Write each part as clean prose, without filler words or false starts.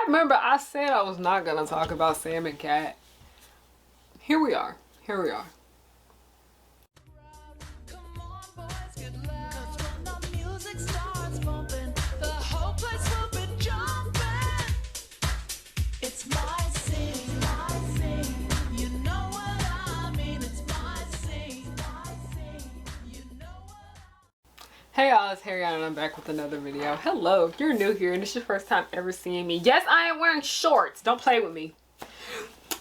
remember I said I was not gonna talk about Sam and Cat. Here we are. Here we are. Hey y'all, it's Harriana and I'm back with another video. Hello, if you're new here and this is your first time ever seeing me, yes, I am wearing shorts. Don't play with me.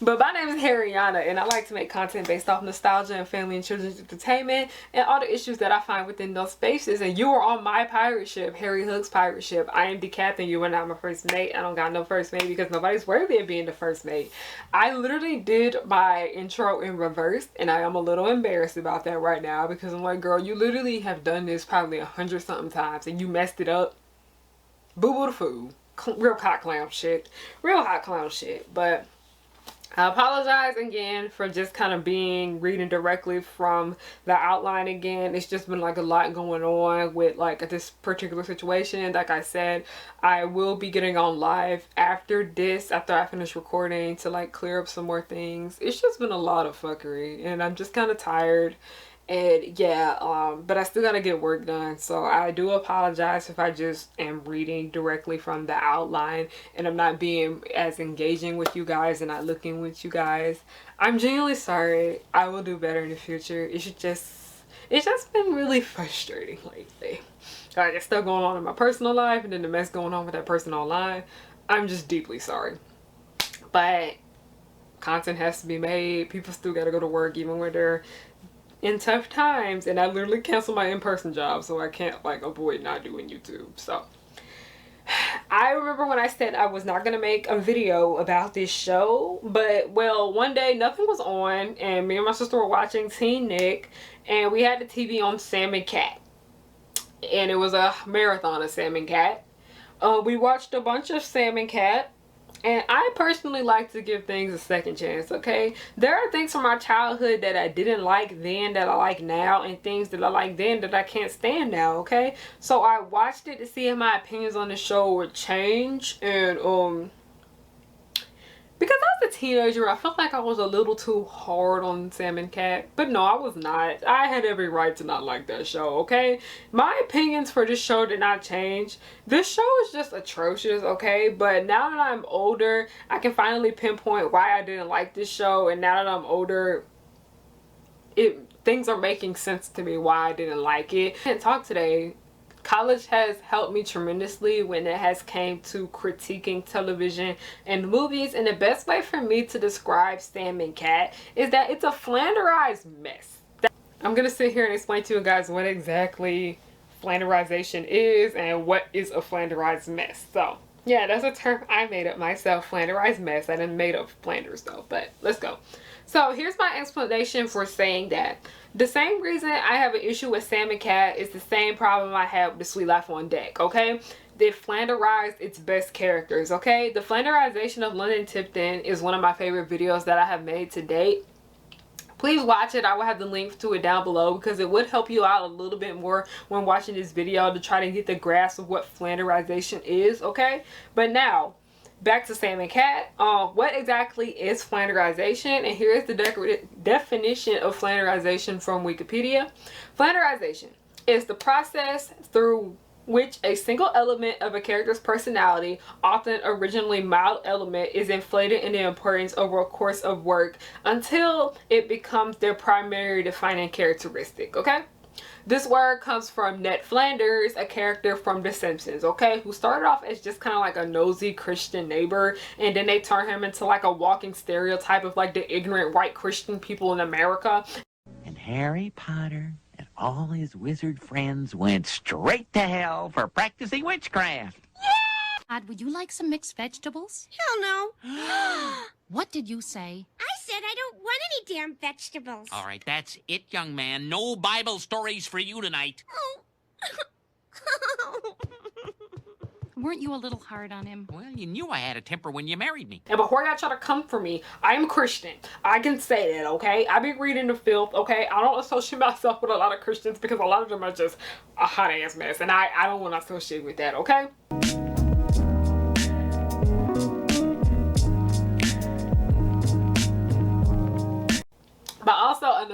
But my name is Harriana and I like to make content based off nostalgia and family and children's entertainment and all the issues that I find within those spaces. And you are on my pirate ship, Harry Hook's pirate ship. I am the captain, you are not my first mate. I don't got no first mate because nobody's worthy of being the first mate. I literally did my intro in reverse and I am a little embarrassed about that right now because I'm like, girl, you literally have done this probably 100 something times and you messed it up. Boo boo the fool. Real hot clown shit. Real hot clown shit. But I apologize again for just kind of reading directly from the outline again. It's just been like a lot going on with like this particular situation. Like I said, I will be getting on live after this, after I finish recording, to like clear up some more things. It's just been a lot of fuckery and I'm just kind of tired. And yeah, but I still gotta get work done, so I do apologize if I just am reading directly from the outline and I'm not being as engaging with you guys and not looking with you guys. I'm genuinely sorry. I will do better in the future. It's just been really frustrating lately. Like, there's stuff going on in my personal life and then the mess going on with that person online. I'm just deeply sorry. But content has to be made. People still gotta go to work even when they're in tough times, and I literally canceled my in-person job, so I can't like avoid not doing YouTube. So I remember when I said I was not gonna make a video about this show, but well, one day nothing was on and me and my sister were watching Teen Nick and we had the TV on Sam and Cat and it was a marathon of Sam and Cat. We watched a bunch of Sam and Cat. And I personally like to give things a second chance, okay? There are things from my childhood that I didn't like then that I like now, and things that I like then that I can't stand now, okay? So I watched it to see if my opinions on the show would change, and because I was a teenager, I felt like I was a little too hard on Sam and Cat. But no, I was not. I had every right to not like that show, okay? My opinions for this show did not change. This show is just atrocious, okay? But now that I'm older, I can finally pinpoint why I didn't like this show. And now that I'm older, things are making sense to me why I didn't like it. I can't talk today. College has helped me tremendously when it has came to critiquing television and movies, and the best way for me to describe Sam and Cat is that it's a flanderized mess. I'm gonna sit here and explain to you guys what exactly flanderization is and what is a flanderized mess. So yeah, that's a term I made up myself, flanderized mess. I didn't made up Flanders though, but let's go. So here's my explanation for saying that. The same reason I have an issue with Sam and Cat is the same problem I have with The Sweet Life on Deck, okay? They flanderized its best characters, okay? The flanderization of London Tipton is one of my favorite videos that I have made to date. Please watch it. I will have the link to it down below because it would help you out a little bit more when watching this video to try to get the grasp of what flanderization is, okay? But now, back to Sam and Cat. What exactly is flanderization? And here is the definition of flanderization from Wikipedia. Flanderization is the process through which a single element of a character's personality, often originally mild element, is inflated in importance over a course of work until it becomes their primary defining characteristic, okay? This word comes from Ned Flanders, a character from The Simpsons, okay? Who started off as just kind of like a nosy Christian neighbor, and then they turned him into like a walking stereotype of like the ignorant white Christian people in America. And Harry Potter and all his wizard friends went straight to hell for practicing witchcraft. Dad, would you like some mixed vegetables? Hell no. What did you say? I said I don't want any damn vegetables. All right, that's it, young man. No Bible stories for you tonight. Oh. Weren't you a little hard on him? Well, you knew I had a temper when you married me. And before y'all try to come for me, I am Christian. I can say that, okay? I be reading the filth, okay? I don't associate myself with a lot of Christians because a lot of them are just a hot ass mess. And I don't want to associate with that, okay?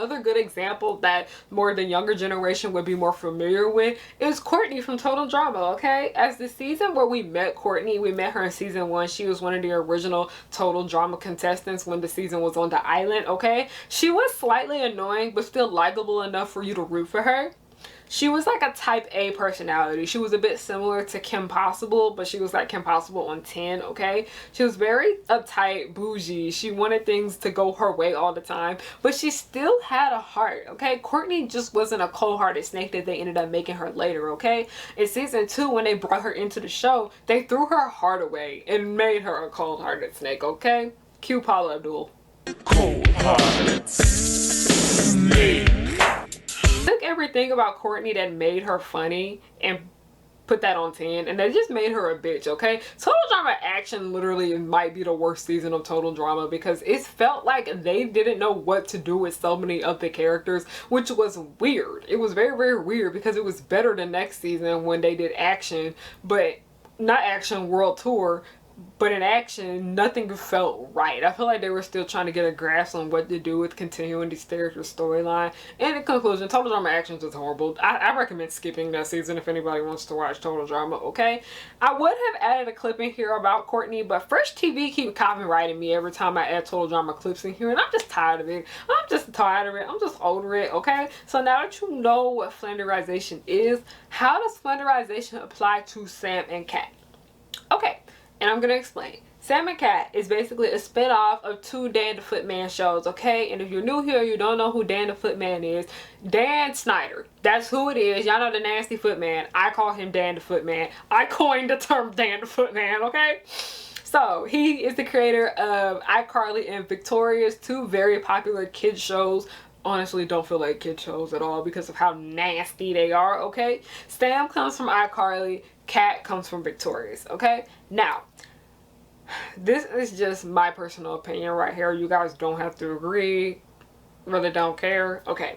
another good example that more the younger generation would be more familiar with is Courtney from Total Drama, okay? As the season where we met Courtney, we met her in season 1. She was one of the original Total Drama contestants when the season was on the island, okay? She was slightly annoying, but still likable enough for you to root for her. She was like a type A personality. She was a bit similar to Kim Possible, but she was like Kim Possible on 10, okay? She was very uptight, bougie. She wanted things to go her way all the time, but she still had a heart, okay? Courtney just wasn't a cold-hearted snake that they ended up making her later, okay? In season 2, when they brought her into the show, they threw her heart away and made her a cold-hearted snake, okay? Cue Paula Abdul. Cold-hearted snake. Took everything about Courtney that made her funny and put that on 10, and they just made her a bitch, okay? Total Drama Action literally might be the worst season of Total Drama because it felt like they didn't know what to do with so many of the characters, which was weird. It was very, very weird because it was better the next season when they did Action, but not Action World Tour. But in Action, nothing felt right. I feel like they were still trying to get a grasp on what to do with continuing these characters' storyline. And in conclusion, Total Drama Actions was horrible. I recommend skipping that season if anybody wants to watch Total Drama, okay? I would have added a clip in here about Courtney, but Fresh TV keep copyrighting me every time I add Total Drama clips in here, and I'm just tired of it. I'm just over it, okay? So now that you know what flanderization is, how does flanderization apply to Sam and Cat? Okay. And I'm gonna explain. Sam and Cat is basically a spin-off of 2 Dan the Footman shows, okay? And if you're new here, you don't know who Dan the Footman is. Dan Snyder. That's who it is. Y'all know the nasty footman. I call him Dan the Footman. I coined the term Dan the Footman, okay? So, he is the creator of iCarly and Victorious, 2 very popular kids shows. Honestly, don't feel like kid shows at all because of how nasty they are, okay? Sam comes from iCarly, Cat comes from Victorious, okay? Now, this is just my personal opinion right here. You guys don't have to agree. Really don't care. Okay.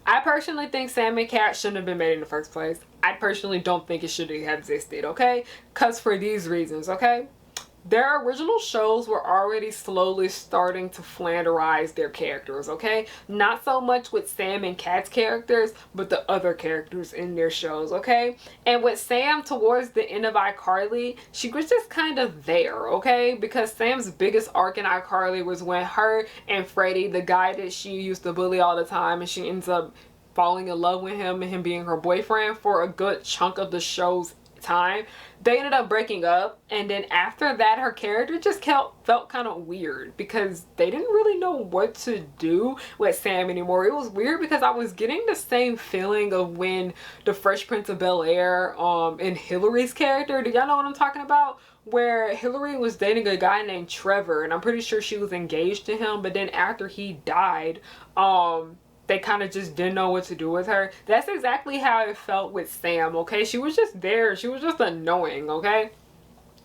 I personally think Sam and Cat shouldn't have been made in the first place. I personally don't think it should have existed, okay? Because for these reasons, okay? Their original shows were already slowly starting to flanderize their characters, okay? Not so much with Sam and Kat's characters, but the other characters in their shows, okay? And with Sam, towards the end of iCarly, she was just kind of there, okay? Because Sam's biggest arc in iCarly was when her and Freddie, the guy that she used to bully all the time, and she ends up falling in love with him and him being her boyfriend for a good chunk of the show's time, they ended up breaking up. And then after that, her character just felt kind of weird because they didn't really know what to do with Sam anymore. It was weird because I was getting the same feeling of when the Fresh Prince of Bel-Air and Hillary's character, do y'all know what I'm talking about? Where Hillary was dating a guy named Trevor, and I'm pretty sure she was engaged to him, but then after he died, they kind of just didn't know what to do with her. That's exactly how it felt with Sam, okay? She was just there. She was just annoying, okay?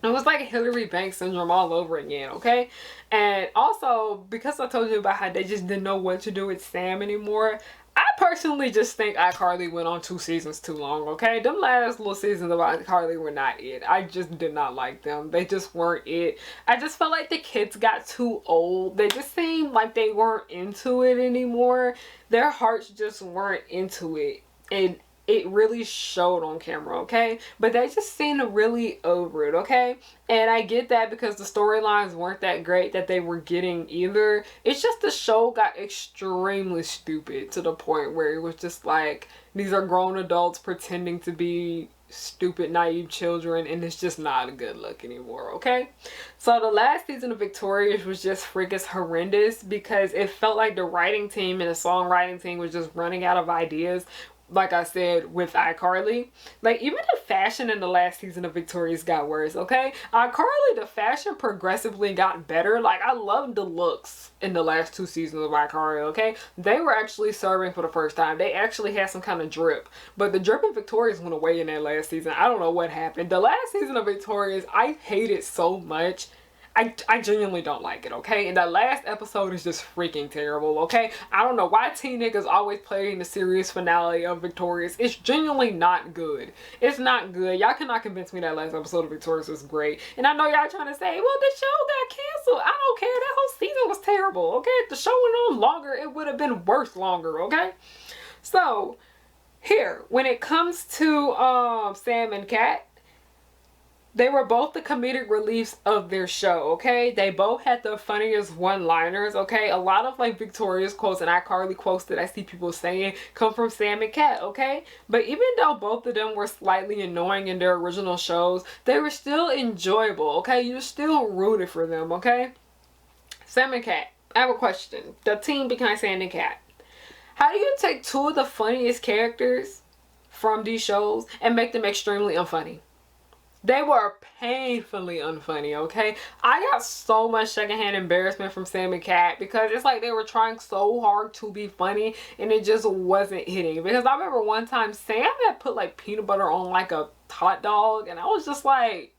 It was like Hillary Banks syndrome all over again, okay? And also, because I told you about how they just didn't know what to do with Sam anymore, I personally just think iCarly went on 2 seasons too long, okay? Them last little seasons of iCarly were not it. I just did not like them. They just weren't it. I just felt like the kids got too old. They just seemed like they weren't into it anymore. Their hearts just weren't into it. And it really showed on camera, okay? But they just seemed really over it, okay? And I get that because the storylines weren't that great that they were getting either. It's just the show got extremely stupid to the point where it was just like, these are grown adults pretending to be stupid, naive children, and it's just not a good look anymore, okay? So the last season of Victorious was just freaking horrendous because it felt like the writing team and the songwriting team was just running out of ideas. Like I said, with iCarly, like even the fashion in the last season of Victorious got worse, okay? iCarly, the fashion progressively got better. Like I loved the looks in the last 2 seasons of iCarly, okay? They were actually serving for the first time. They actually had some kind of drip, but the drip in Victorious went away in that last season. I don't know what happened. The last season of Victorious, I hated so much. I genuinely don't like it, okay? And the last episode is just freaking terrible, okay? I don't know why teen niggas always playing the series finale of Victorious. It's genuinely not good. It's not good. Y'all cannot convince me that last episode of Victorious was great. And I know y'all trying to say, well, the show got canceled. I don't care. That whole season was terrible, okay? If the show went on longer, it would have been worse longer, okay? So, here, when it comes to Sam and Kat, they were both the comedic reliefs of their show, okay? They both had the funniest one-liners, okay? A lot of like Victoria's quotes and iCarly quotes that I see people saying come from Sam and Kat, okay? But even though both of them were slightly annoying in their original shows, they were still enjoyable, okay? You're still rooted for them, okay? Sam and Kat, I have a question. The team behind Sam and Kat. How do you take two of the funniest characters from these shows and make them extremely unfunny? They were painfully unfunny, okay? I got so much secondhand embarrassment from Sam and Kat because it's like they were trying so hard to be funny and it just wasn't hitting. Because I remember one time Sam had put like peanut butter on like a hot dog and I was just like,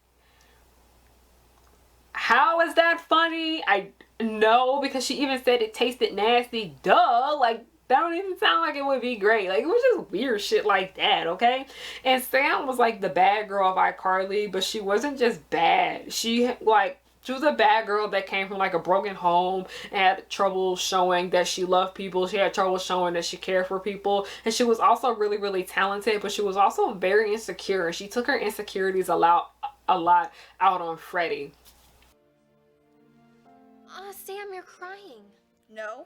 how is that funny? I know, because she even said it tasted nasty. Duh, like that don't even sound like it would be great. Like, it was just weird shit like that, okay? And Sam was like the bad girl of iCarly, but she wasn't just bad. She was a bad girl that came from like a broken home and had trouble showing that she loved people. She had trouble showing that she cared for people. And she was also really, really talented, but she was also very insecure. And she took her insecurities a lot out on Freddie. Sam, you're crying. No.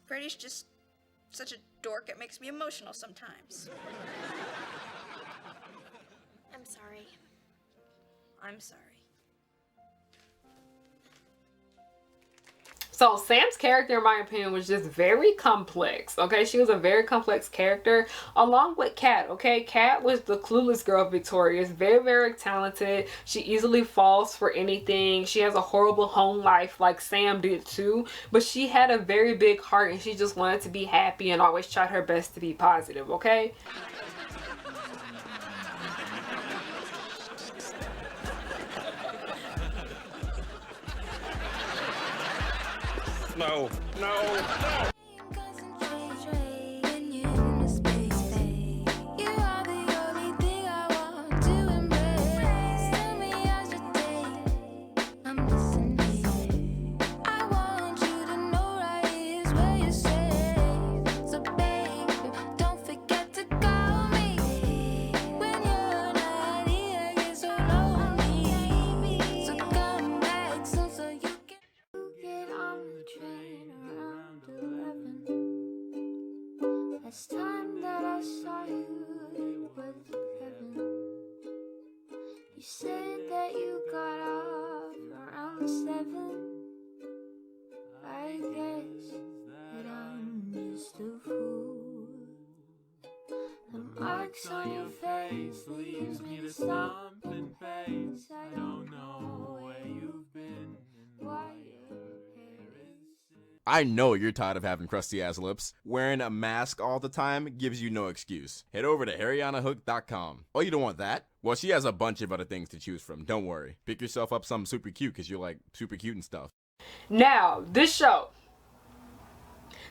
Freddie's just such a dork, it makes me emotional sometimes. I'm sorry. I'm sorry. So Sam's character, in my opinion, was just very complex, okay? She was a very complex character, along with Kat, okay? Kat was the clueless girl of Victorious, very, very talented. She easily falls for anything. She has a horrible home life like Sam did too, but she had a very big heart and she just wanted to be happy and always tried her best to be positive, okay? No, no, no. Last time that I saw you, it was heaven. You said that you got off around 7. I guess that I'm just a fool. The marks on your face leaves me to stomp and pace. I don't know where you've been and why your hair is. I know you're tired of having crusty ass lips. Wearing a mask all the time gives you no excuse. Head over to harriyannahook.com. Oh, you don't want that? Well, she has a bunch of other things to choose from. Don't worry. Pick yourself up something super cute because you're like super cute and stuff. Now, this show.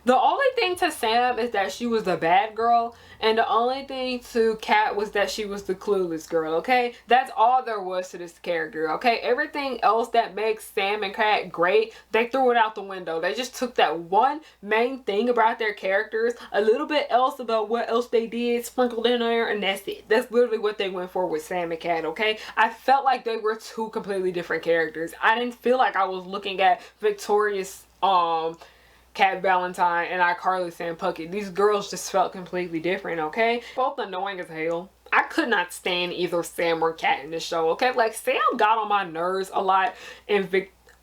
The only thing to Sam is that she was the bad girl, and the only thing to Kat was that she was the clueless girl, okay? That's all there was to this character, okay? Everything else that makes Sam and Kat great, they threw it out the window. They just took that one main thing about their characters, a little bit else about what else they did, sprinkled in there, and that's it. That's literally what they went for with Sam and Kat, okay? I felt like they were two completely different characters. I didn't feel like I was looking at Victorious, Kat Valentine and iCarly Sam Puckett. These girls just felt completely different, okay? Both annoying as hell. I could not stand either Sam or Kat in this show, okay? Like, Sam got on my nerves a lot in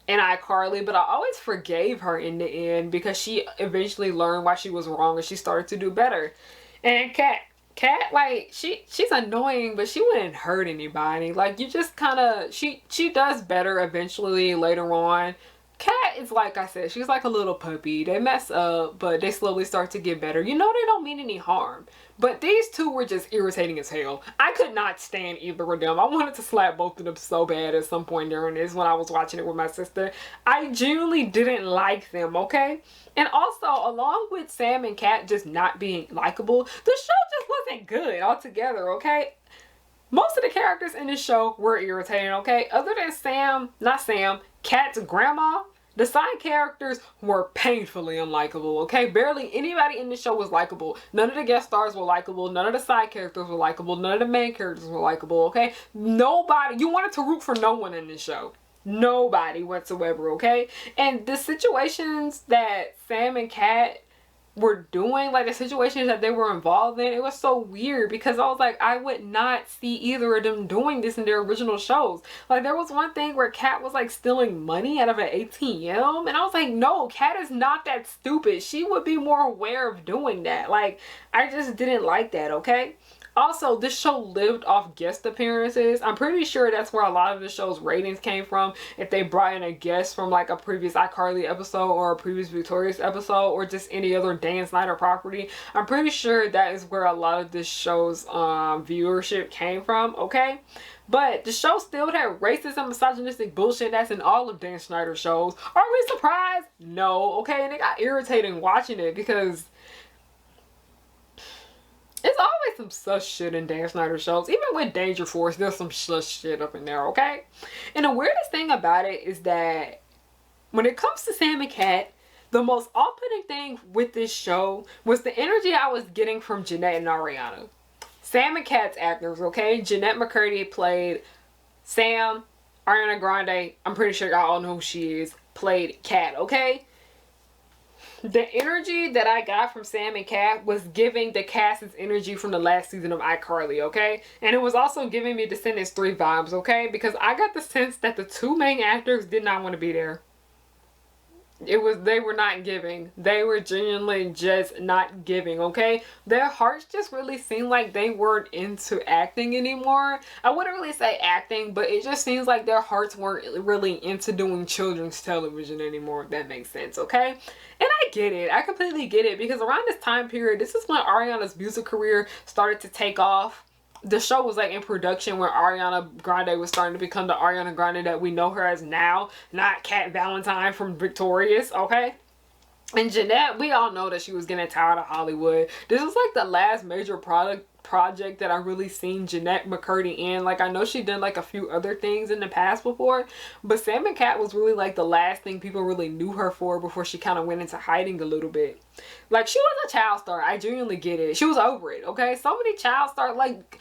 iCarly, but I always forgave her in the end because she eventually learned why she was wrong and she started to do better. And Kat, like, she's annoying, but she wouldn't hurt anybody. Like, you just kind of, she does better eventually later on. Kat is, like I said, she's like a little puppy. They mess up, but they slowly start to get better. You know, they don't mean any harm. But these two were just irritating as hell. I could not stand either of them. I wanted to slap both of them so bad at some point during this when I was watching it with my sister. I genuinely didn't like them, okay? And also, along with Sam and Kat just not being likable, the show just wasn't good altogether, okay? Most of the characters in this show were irritating, okay? Other than Kat's grandma, the side characters were painfully unlikable, okay? Barely anybody in the show was likable. None of the guest stars were likable. None of the side characters were likable. None of the main characters were likable, okay? Nobody. You wanted to root for no one in this show. Nobody whatsoever, okay? And the situations that Sam and Kat were doing, like the situations that they were involved in, it was so weird because I was like, I would not see either of them doing this in their original shows. Like there was one thing where Kat was like stealing money out of an ATM and I was like, no, Kat is not that stupid. She would be more aware of doing that. Like I just didn't like that, okay? Also, this show lived off guest appearances. I'm pretty sure that's where a lot of the show's ratings came from. If they brought in a guest from like a previous iCarly episode or a previous Victorious episode or just any other Dan Snyder property, I'm pretty sure that is where a lot of this show's viewership came from, okay? But the show still had racist and misogynistic bullshit that's in all of Dan Snyder's shows. Are we surprised? No, okay? And it got irritating watching it because it's always some sus shit in Dan Snyder shows. Even with Danger Force, there's some sus shit up in there, okay? And the weirdest thing about it is that when it comes to Sam and Kat, the most off-putting thing with this show was the energy I was getting from Jennette and Ariana. Sam and Kat's actors, okay? Jennette McCurdy played Sam. Ariana Grande, I'm pretty sure y'all all know who she is, played Kat, okay? The energy that I got from Sam and Kat was giving the cast's energy from the last season of iCarly, okay? And it was also giving me Descendants 3 vibes, okay? Because I got the sense that the two main actors did not want to be there. They were not giving. They were genuinely just not giving, okay? Their hearts just really seemed like they weren't into acting anymore. I wouldn't really say acting, but it just seems like their hearts weren't really into doing children's television anymore, if that makes sense, okay? And I get it. I completely get it because around this time period, this is when Ariana's music career started to take off. The show was like in production when Ariana Grande was starting to become the Ariana Grande that we know her as now, not Kat Valentine from Victorious, okay? And Jennette, we all know that she was getting tired of Hollywood. This was like the last major project that I really seen Jennette McCurdy in. Like I know she done like a few other things in the past before, but Sam and Kat was really like the last thing people really knew her for before she kind of went into hiding a little bit. Like she was a child star. I genuinely get it. She was over it, okay? So many child stars, like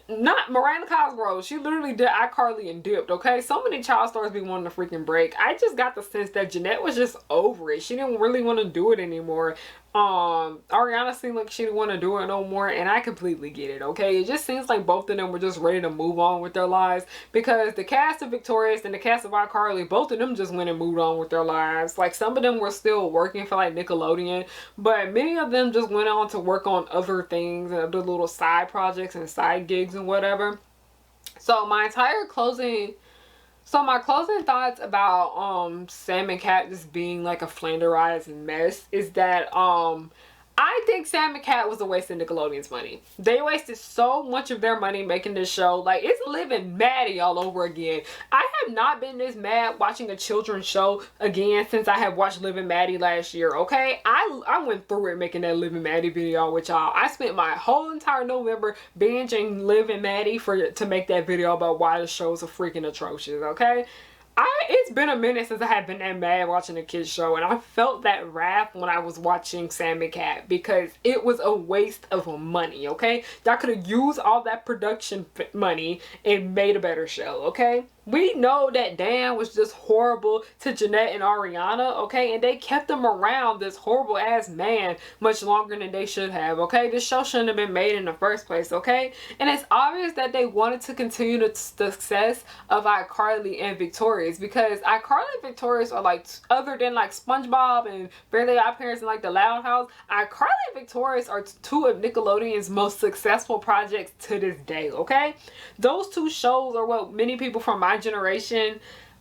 not Miranda Cosgrove, she literally did iCarly and dipped, okay? So many child stars be wanting to freaking break. I just got the sense that Jennette was just over it. She didn't really want to do it anymore. Ariana seemed like she didn't want to do it no more, and I completely get it, okay? It just seems like both of them were just ready to move on with their lives because the cast of Victorious and the cast of iCarly, both of them just went and moved on with their lives. Like some of them were still working for like Nickelodeon, but many of them just went on to work on other things and other little side projects and side gigs and whatever. So my closing thoughts about Sam and Kat just being like a flanderized mess is that I think Sam and Kat was a waste of Nickelodeon's money. They wasted so much of their money making this show. Like, it's Living Maddie all over again. I have not been this mad watching a children's show again since I have watched Living Maddie last year, okay? I went through it making that Living Maddie video with y'all. I spent my whole entire November binging Living Maddie to make that video about why the shows are freaking atrocious, okay? It's been a minute since I have been that mad watching a kids show, and I felt that wrath when I was watching Sam and Kat because it was a waste of money, okay? Y'all could have used all that production money and made a better show, okay? We know that Dan was just horrible to Jennette and Ariana, okay? And they kept them around this horrible ass man much longer than they should have, okay? This show shouldn't have been made in the first place, okay? And it's obvious that they wanted to continue the success of iCarly and Victorious because iCarly and Victorious are like, other than like SpongeBob and Fairly Odd Parents and like The Loud House, iCarly and Victorious are two of Nickelodeon's most successful projects to this day, okay? Those two shows are what many people from my generation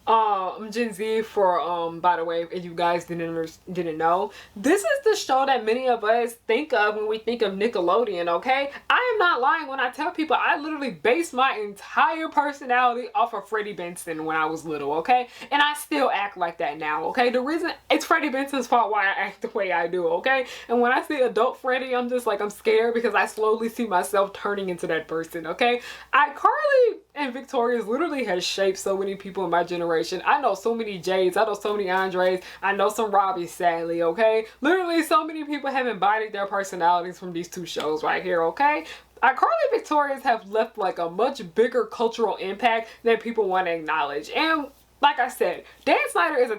I'm Gen Z for by the way, if you guys didn't know, this is the show that many of us think of when we think of Nickelodeon. Okay, I am not lying when I tell people I literally based my entire personality off of Freddie Benson when I was little. Okay, and I still act like that now. Okay, the reason it's Freddie Benson's fault why I act the way I do. Okay, and when I see adult Freddie, I'm just like, I'm scared because I slowly see myself turning into that person. Okay, iCarly and Victoria's literally has shaped so many people in my generation. I know so many Jades, I know so many Andres, I know some Robbies, sadly. Okay, literally so many people have embodied their personalities from these two shows right here. Okay, iCarly and Victoria's have left like a much bigger cultural impact than people want to acknowledge. And like I said, Dan Snyder is a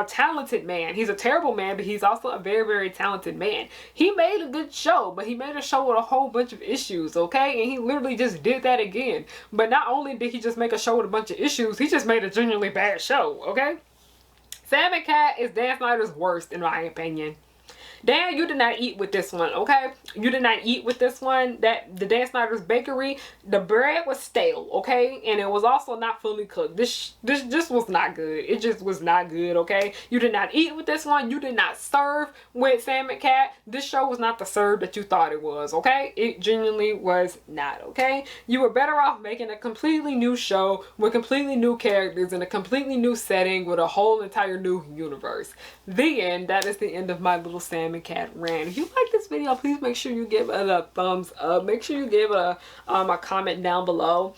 talented man. He's a terrible man, but he's also a very, very talented man. He made a good show, but he made a show with a whole bunch of issues, okay? And he literally just did that again. But not only did he just make a show with a bunch of issues, he just made a genuinely bad show, okay? Sam and Cat is Dan Snyder's worst, in my opinion. Dan, you did not eat with this one, okay? You did not eat with this one. The Dan Snyder's Bakery, the bread was stale, okay? And it was also not fully cooked. This just was not good. It just was not good, okay? You did not eat with this one. You did not serve with Sam and Cat. This show was not the serve that you thought it was, okay? It genuinely was not, okay? You were better off making a completely new show with completely new characters in a completely new setting with a whole entire new universe. The end. That is the end of my little Sam and Cat rant. If you like this video, please make sure you give it a thumbs up. Make sure you give it a comment down below.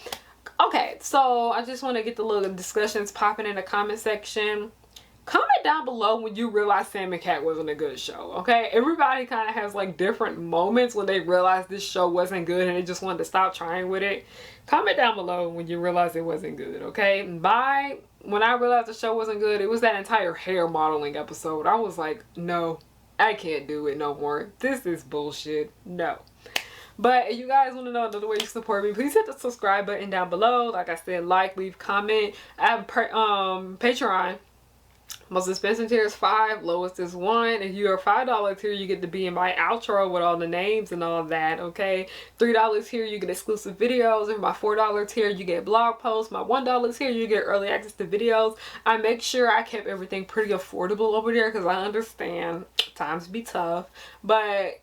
Okay, so I just want to get the little discussions popping in the comment section. Comment down below when you realize Sam and Cat wasn't a good show, okay? Everybody kind of has like different moments when they realize this show wasn't good and they just wanted to stop trying with it. Comment down below when you realize it wasn't good, okay? When I realized the show wasn't good, it was that entire hair modeling episode. I was like, no, I can't do it no more. This is bullshit. No. But if you guys want to know another way you support me, please hit the subscribe button down below. Like I said, like, leave, comment. I have Patreon. Most expensive tier is $5, lowest is $1. If you're a $5 tier, you get to be in my outro with all the names and all that, okay? $3 tier, you get exclusive videos. And my $4 tier, you get blog posts. My $1 tier, you get early access to videos. I make sure I kept everything pretty affordable over there because I understand times be tough. But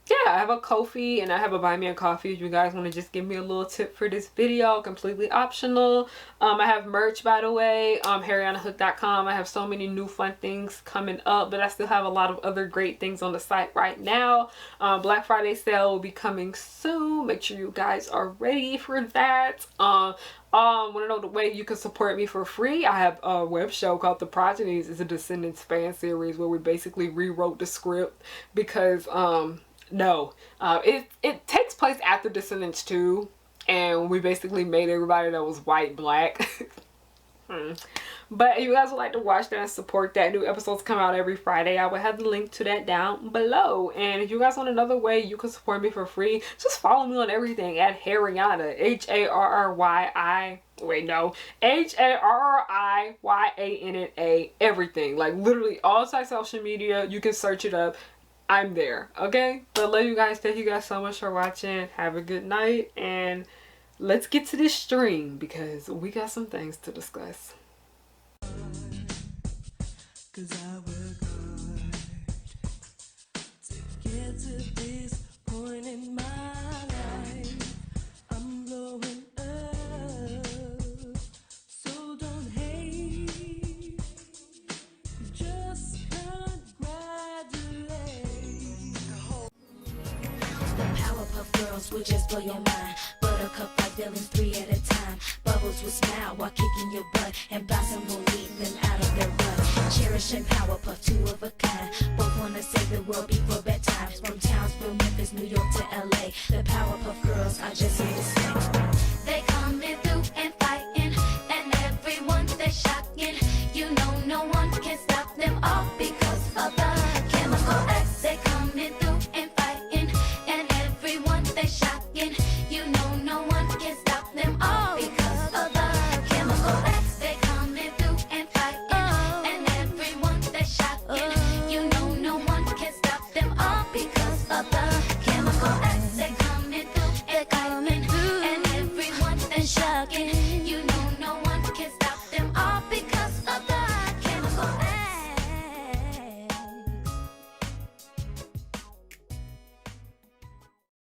yeah, I have a Ko-fi and I have a Buy Me a Coffee if you guys want to just give me a little tip for this video. Completely optional. I have merch, by the way, harriyannahook.com. I have so many new fun things coming up, but I still have a lot of other great things on the site right now. Black Friday sale will be coming soon. Make sure you guys are ready for that. Want to know the way you can support me for free? I have a web show called The Progenies. It's a Descendants fan series where we basically rewrote the script because it takes place after Descendants 2, and we basically made everybody that was white black. But if you guys would like to watch that and support that, new episodes come out every Friday. I will have the link to that down below. And if you guys want another way you can support me for free, just follow me on everything at Harriyanna, Harriyanna, everything. Like literally all types of social media, you can search it up. I'm there, okay? But love you guys. Thank you guys so much for watching. Have a good night, and let's get to this stream because we got some things to discuss. 'Cause I work hard to get to this point in my life. I'm blowing up, so don't hate. Just Powerpuff Girls will just blow your mind. Buttercup like villains 3 at a time. Bubbles will smile while kicking your butt and